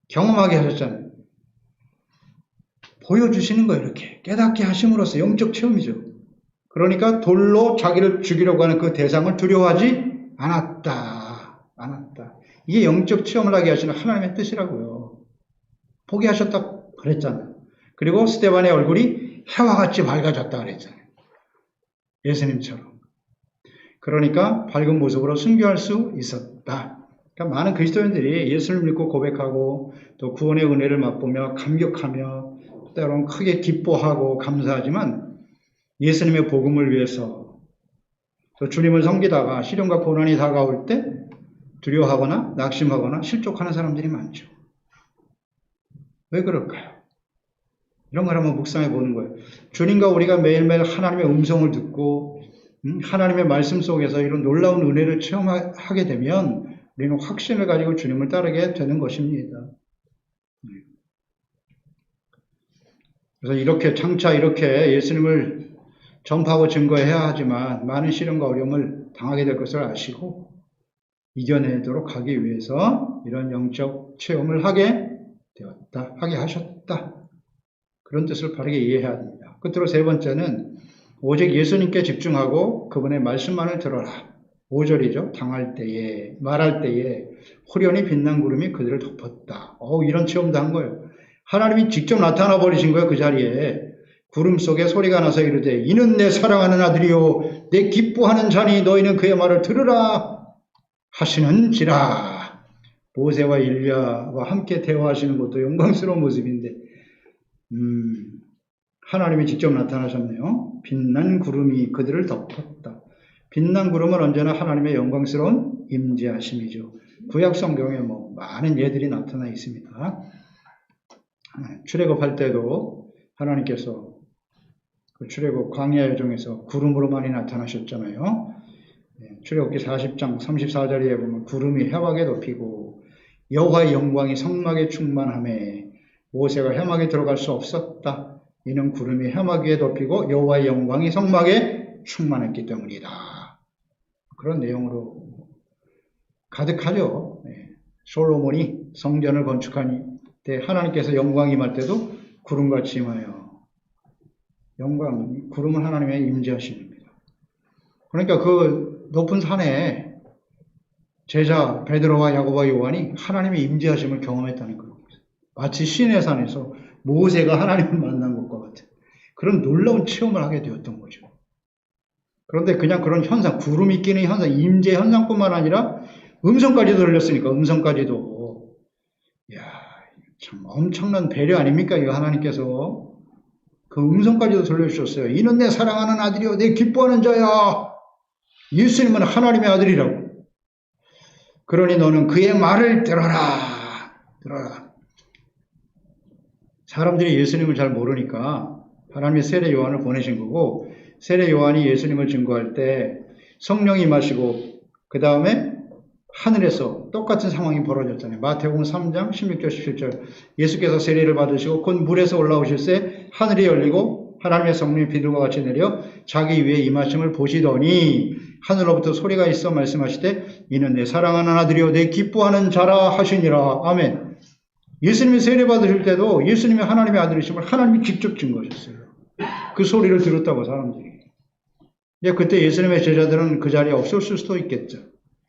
경험하게 하셨잖아요. 보여주시는 거예요. 이렇게 깨닫게 하심으로써 영적 체험이죠. 그러니까 돌로 자기를 죽이려고 하는 그 대상을 두려워하지 않았다. 이게 영적 체험을 하게 하시는 하나님의 뜻이라고요. 보게 하셨다 그랬잖아요. 그리고 스데반의 얼굴이 해와 같이 밝아졌다 그랬잖아요. 예수님처럼. 그러니까 밝은 모습으로 순교할 수 있었다. 그러니까 많은 그리스도인들이 예수를 믿고 고백하고 또 구원의 은혜를 맛보며 감격하며 때로는 크게 기뻐하고 감사하지만 예수님의 복음을 위해서 또 주님을 섬기다가 시련과 고난이 다가올 때 두려워하거나 낙심하거나 실족하는 사람들이 많죠. 왜 그럴까요? 이런 걸 한번 묵상해 보는 거예요. 주님과 우리가 매일매일 하나님의 음성을 듣고 하나님의 말씀 속에서 이런 놀라운 은혜를 체험하게 되면 우리는 확신을 가지고 주님을 따르게 되는 것입니다. 그래서 이렇게 장차 이렇게 예수님을 전파하고 증거해야 하지만 많은 시련과 어려움을 당하게 될 것을 아시고 이겨내도록 하기 위해서 이런 영적 체험을 하게 되었다, 하게 하셨다. 그런 뜻을 바르게 이해해야 합니다. 끝으로 세 번째는 오직 예수님께 집중하고 그분의 말씀만을 들어라. 5절이죠. 당할 때에, 말할 때에 호련히 빛난 구름이 그들을 덮었다. 이런 체험도 한 거예요. 하나님이 직접 나타나 버리신 거예요. 그 자리에. 구름 속에 소리가 나서 이르되 이는 내 사랑하는 아들이요 내 기뻐하는 자니 너희는 그의 말을 들으라 하시는지라. 모세와 일리야와 함께 대화하시는 것도 영광스러운 모습인데 하나님이 직접 나타나셨네요. 빛난 구름이 그들을 덮었다. 빛난 구름은 언제나 하나님의 영광스러운 임재하심이죠. 구약 성경에 뭐 많은 예들이 나타나 있습니다. 출애굽할 때도 하나님께서 그 출애굽 광야 여정에서 구름으로 많이 나타나셨잖아요. 출애굽기 40장 34절에 보면 구름이 해막에 덮이고 여호와의 영광이 성막에 충만하매 모세가 해막에 들어갈 수 없었다. 이는 구름이 해막 위에 덮이고 여호와의 영광이 성막에 충만했기 때문이다. 그런 내용으로 가득하죠. 솔로몬이 성전을 건축한 때 하나님께서 영광이 임할 때도 구름같이 임하여 영광, 구름은 하나님의 임재하심입니다. 그러니까 그 높은 산에 제자 베드로와 야고보와 요한이 하나님의 임재하심을 경험했다는 거예요. 마치 시내 산에서 모세가 하나님을 만난 것과 같은 그런 놀라운 체험을 하게 되었던 거죠. 그런데 그냥 그런 현상, 구름이 끼는 현상, 임재 현상뿐만 아니라 음성까지도 들렸으니까 음성까지도 이야, 참 엄청난 배려 아닙니까? 이거 하나님께서 그 음성까지도 들려주셨어요. 이는 내 사랑하는 아들이요 내 기뻐하는 자야. 예수님은 하나님의 아들이라고. 그러니 너는 그의 말을 들어라. 들어라. 사람들이 예수님을 잘 모르니까 하나님의 세례 요한을 보내신 거고, 세례 요한이 예수님을 증거할 때 성령이 임하시고 그 다음에 하늘에서 똑같은 상황이 벌어졌잖아요. 마태복음 3장 16절 17절 예수께서 세례를 받으시고 곧 물에서 올라오실새 하늘이 열리고 하나님의 성령이 비둘과 같이 내려 자기 위에 임하심을 보시더니 하늘로부터 소리가 있어 말씀하시되 이는 내 사랑하는 아들이요 내 기뻐하는 자라 하시니라. 아멘. 예수님이 세례 받으실 때도 예수님이 하나님의 아들이심을 하나님이 직접 증거하셨어요. 그 소리를 들었다고 사람들이. 그때 예수님의 제자들은 그 자리에 없었을 수도 있겠죠.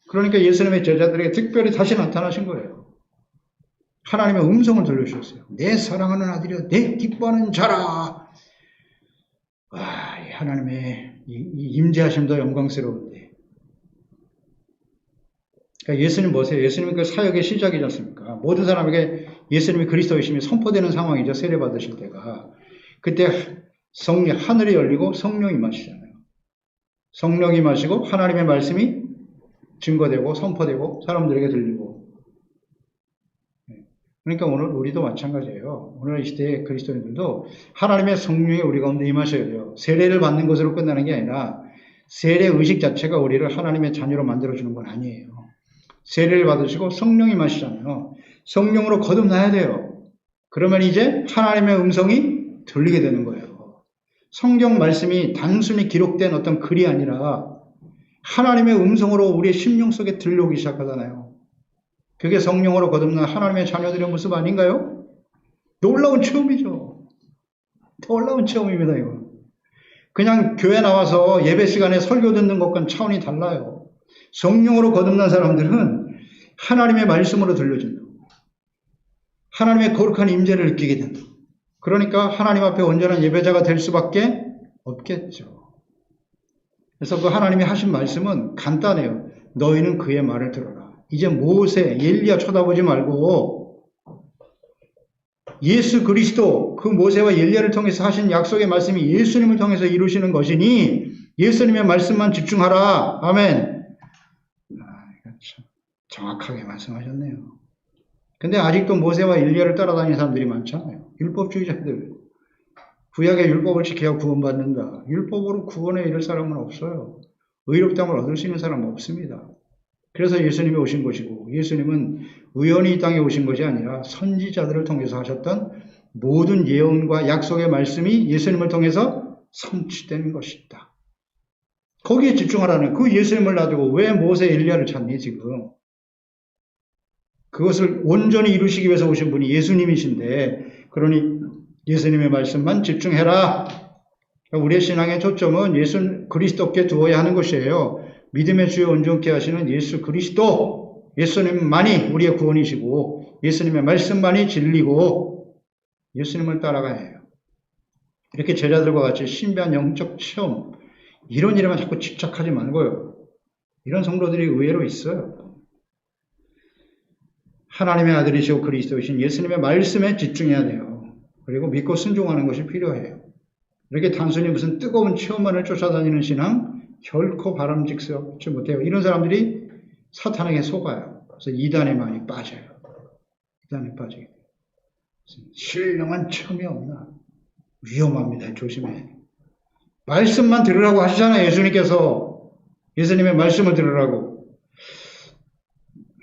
그러니까 예수님의 제자들에게 특별히 다시 나타나신 거예요. 하나님의 음성을 들려주셨어요. 내 사랑하는 아들이여 내 기뻐하는 자라. 와, 하나님의 이 임재하심도 영광스러운데. 그러니까 예수님 보세요. 예수님 그 사역의 시작이지 않습니까? 모든 사람에게 예수님이 그리스도이심이 선포되는 상황이죠. 세례 받으실 때가. 그때 하늘이 열리고 성령이 임하시잖아요. 성령이 임하시고 하나님의 말씀이 증거되고 선포되고 사람들에게 들리고. 그러니까 오늘 우리도 마찬가지예요. 오늘 이 시대의 그리스도인들도 하나님의 성령이 우리 가운데 임하셔야 돼요. 세례를 받는 것으로 끝나는 게 아니라 세례 의식 자체가 우리를 하나님의 자녀로 만들어주는 건 아니에요. 세례를 받으시고 성령이 임하시잖아요. 성령으로 거듭나야 돼요. 그러면 이제 하나님의 음성이 들리게 되는 거예요. 성경 말씀이 단순히 기록된 어떤 글이 아니라 하나님의 음성으로 우리의 심령 속에 들려오기 시작하잖아요. 그게 성령으로 거듭난 하나님의 자녀들의 모습 아닌가요? 놀라운 체험이죠. 놀라운 체험입니다, 이거. 그냥 교회 나와서 예배 시간에 설교 듣는 것과는 차원이 달라요. 성령으로 거듭난 사람들은 하나님의 말씀으로 들려준다. 하나님의 거룩한 임재를 느끼게 된다. 그러니까 하나님 앞에 온전한 예배자가 될 수밖에 없겠죠. 그래서 그 하나님이 하신 말씀은 간단해요. 너희는 그의 말을 들어라. 이제 모세, 엘리야 쳐다보지 말고 예수 그리스도, 그 모세와 엘리야를 통해서 하신 약속의 말씀이 예수님을 통해서 이루시는 것이니 예수님의 말씀만 집중하라. 아멘. 참 정확하게 말씀하셨네요. 근데 아직도 모세와 엘리야를 따라다니는 사람들이 많잖아요. 율법주의자들. 구약의 율법을 지켜야 구원받는다. 율법으로 구원에 이를 사람은 없어요. 의롭다함을 얻을 수 있는 사람은 없습니다. 그래서 예수님이 오신 것이고, 예수님은 우연히 이 땅에 오신 것이 아니라 선지자들을 통해서 하셨던 모든 예언과 약속의 말씀이 예수님을 통해서 성취된 것이다. 거기에 집중하라는, 그 예수님을 놔두고 왜 모세 엘리야를 찾니 지금? 그것을 온전히 이루시기 위해서 오신 분이 예수님이신데, 그러니 예수님의 말씀만 집중해라. 우리의 신앙의 초점은 예수 그리스도께 두어야 하는 것이에요. 믿음의 주요 온전케 하시는 예수 그리스도, 예수님만이 우리의 구원이시고 예수님의 말씀만이 진리고 예수님을 따라가야 해요. 이렇게 제자들과 같이 신비한 영적 체험, 이런 일에만 자꾸 집착하지 말고요. 이런 성도들이 의외로 있어요. 하나님의 아들이시고 그리스도이신 예수님의 말씀에 집중해야 돼요. 그리고 믿고 순종하는 것이 필요해요. 이렇게 단순히 무슨 뜨거운 체험만을 쫓아다니는 신앙 결코 바람직스럽지 못해요. 이런 사람들이 사탄에게 속아요. 그래서 이단에 많이 빠져요. 이단에 빠지게 돼요. 신령한 첨이 없나? 위험합니다. 조심해. 말씀만 들으라고 하시잖아요. 예수님께서. 예수님의 말씀을 들으라고.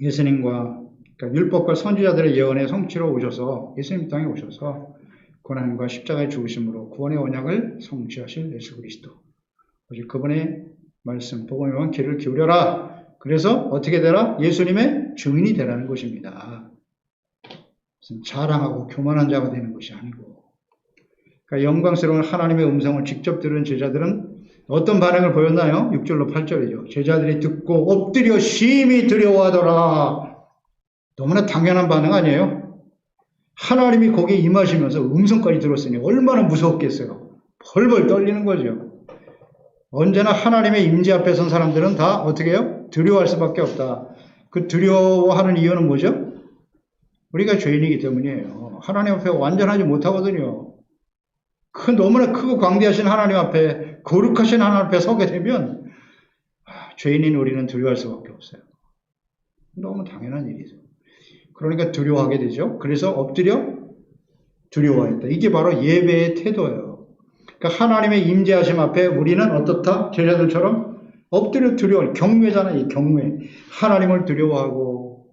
예수님과 그러니까 율법과 선지자들의 예언의 성취로 오셔서 예수님 땅에 오셔서 고난과 십자가의 죽으심으로 구원의 언약을 성취하신 예수 그리스도. 오직 그분의 말씀, 복음에만 귀를 기울여라. 그래서 어떻게 되라? 예수님의 증인이 되라는 것입니다. 자랑하고 교만한 자가 되는 것이 아니고. 그러니까 영광스러운 하나님의 음성을 직접 들은 제자들은 어떤 반응을 보였나요? 6절로 8절이죠. 제자들이 듣고 엎드려 심히 두려워하더라. 너무나 당연한 반응 아니에요? 하나님이 거기에 임하시면서 음성까지 들었으니 얼마나 무서웠겠어요. 벌벌 떨리는 거죠. 언제나 하나님의 임재 앞에 선 사람들은 다 어떻게 해요? 두려워할 수밖에 없다. 그 두려워하는 이유는 뭐죠? 우리가 죄인이기 때문이에요. 하나님 앞에 완전하지 못하거든요. 너무나 크고 광대하신 하나님 앞에, 거룩하신 하나님 앞에 서게 되면 죄인인 우리는 두려워할 수밖에 없어요. 너무 당연한 일이죠. 그러니까 두려워하게 되죠. 그래서 엎드려 두려워했다. 이게 바로 예배의 태도예요. 그러니까 하나님의 임재하심 앞에 우리는 어떻다? 제자들처럼 엎드려 두려워. 경외잖아요. 이 경외. 하나님을 두려워하고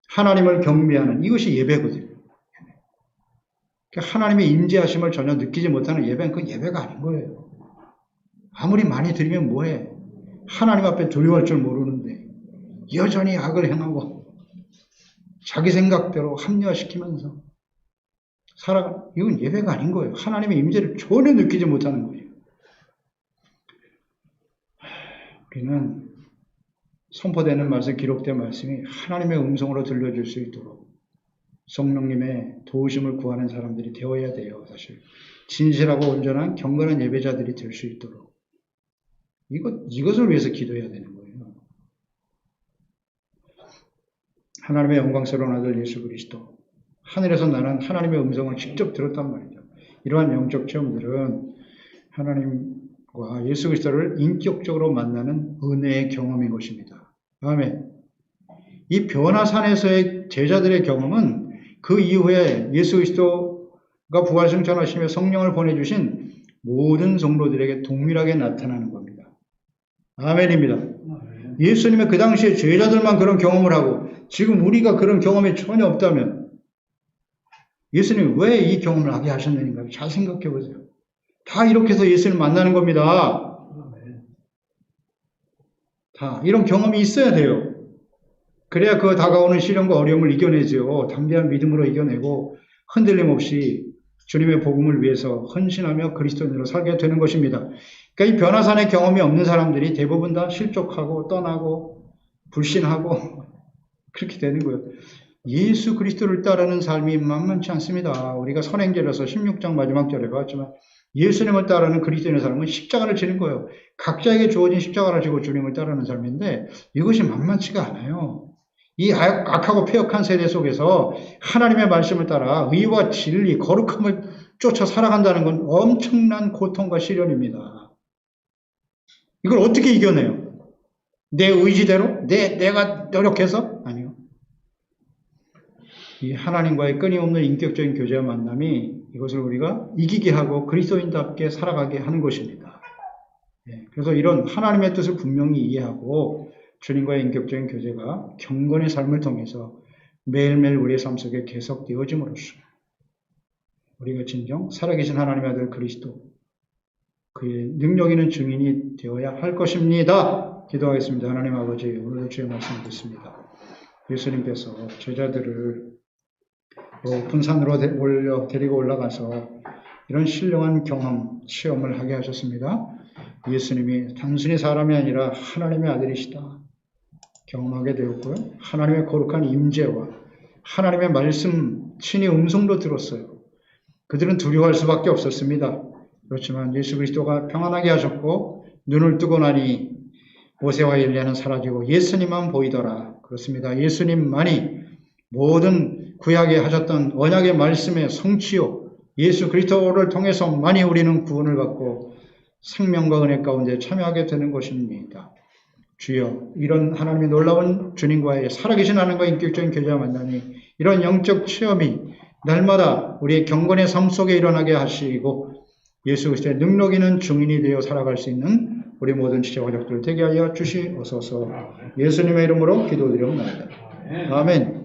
하나님을 경배하는 이것이 예배거든요. 그러니까 하나님의 임재하심을 전혀 느끼지 못하는 예배는 그 예배가 아닌 거예요. 아무리 많이 드리면 뭐해? 하나님 앞에 두려워할 줄 모르는데 여전히 악을 행하고 자기 생각대로 합리화시키면서 살아가. 이건 예배가 아닌 거예요. 하나님의 임재를 전혀 느끼지 못하는 거예요. 우리는 선포되는 말씀, 기록된 말씀이 하나님의 음성으로 들려줄 수 있도록 성령님의 도우심을 구하는 사람들이 되어야 돼요. 사실 진실하고 온전한 경건한 예배자들이 될 수 있도록 이것을 위해서 기도해야 되는 거예요. 하나님의 영광스러운 아들 예수 그리스도, 하늘에서 나는 하나님의 음성을 직접 들었단 말이죠. 이러한 영적 체험들은 하나님과 예수 그리스도를 인격적으로 만나는 은혜의 경험인 것입니다. 아멘. 이 변화산에서의 제자들의 경험은 그 이후에 예수 그리스도가 부활승천하시며 성령을 보내주신 모든 성도들에게 동일하게 나타나는 겁니다. 아멘입니다. 예수님의 그 당시에 제자들만 그런 경험을 하고 지금 우리가 그런 경험이 전혀 없다면 예수님이 왜 이 경험을 하게 하셨는가 잘 생각해 보세요. 다 이렇게 해서 예수님을 만나는 겁니다. 다 이런 경험이 있어야 돼요. 그래야 그 다가오는 시련과 어려움을 이겨내죠. 담대한 믿음으로 이겨내고 흔들림 없이 주님의 복음을 위해서 헌신하며 그리스도인으로 살게 되는 것입니다. 그러니까 이 변화산의 경험이 없는 사람들이 대부분 다 실족하고 떠나고 불신하고 그렇게 되는 거예요. 예수 그리스도를 따르는 삶이 만만치 않습니다. 우리가 선행절에서 16장 마지막 절에 봤지만 예수님을 따르는 그리스도인의 삶은 십자가를 지는 거예요. 각자에게 주어진 십자가를 지고 주님을 따르는 삶인데 이것이 만만치가 않아요. 이 악하고 폐역한 세대 속에서 하나님의 말씀을 따라 의와 진리, 거룩함을 쫓아 살아간다는 건 엄청난 고통과 시련입니다. 이걸 어떻게 이겨내요? 내 의지대로? 내가 노력해서? 아니요. 이 하나님과의 끊임없는 인격적인 교제와 만남이 이것을 우리가 이기게 하고 그리스도인답게 살아가게 하는 것입니다. 그래서 이런 하나님의 뜻을 분명히 이해하고 주님과의 인격적인 교제가 경건의 삶을 통해서 매일매일 우리의 삶 속에 계속되어짐으로써 우리가 진정 살아계신 하나님의 아들 그리스도 그의 능력 있는 증인이 되어야 할 것입니다. 기도하겠습니다. 하나님 아버지, 오늘도 주의 말씀을 듣습니다. 예수님께서 제자들을 높은 산으로 데리고 올라가서 이런 신령한 경험, 체험을 하게 하셨습니다. 예수님이 단순히 사람이 아니라 하나님의 아들이시다 경험하게 되었고요. 하나님의 거룩한 임재와 하나님의 말씀, 친히 음성도 들었어요. 그들은 두려워할 수밖에 없었습니다. 그렇지만 예수 그리스도가 평안하게 하셨고 눈을 뜨고 나니 모세와 엘리야는 사라지고 예수님만 보이더라. 그렇습니다. 예수님만이 모든 구약에 하셨던 언약의 말씀의 성취요. 예수 그리스도를 통해서만이 우리는 구원을 받고 생명과 은혜 가운데 참여하게 되는 것입니다. 주여, 이런 하나님의 놀라운 주님과의 살아계신 하나님과의 인격적인 교제와 만나니 이런 영적 체험이 날마다 우리의 경건의 삶 속에 일어나게 하시고 예수 그리스도의 능력 있는 증인이 되어 살아갈 수 있는 우리 모든 지체 가족들 되게 하여 주시옵소서. 예수님의 이름으로 기도드리옵나이다. 아멘.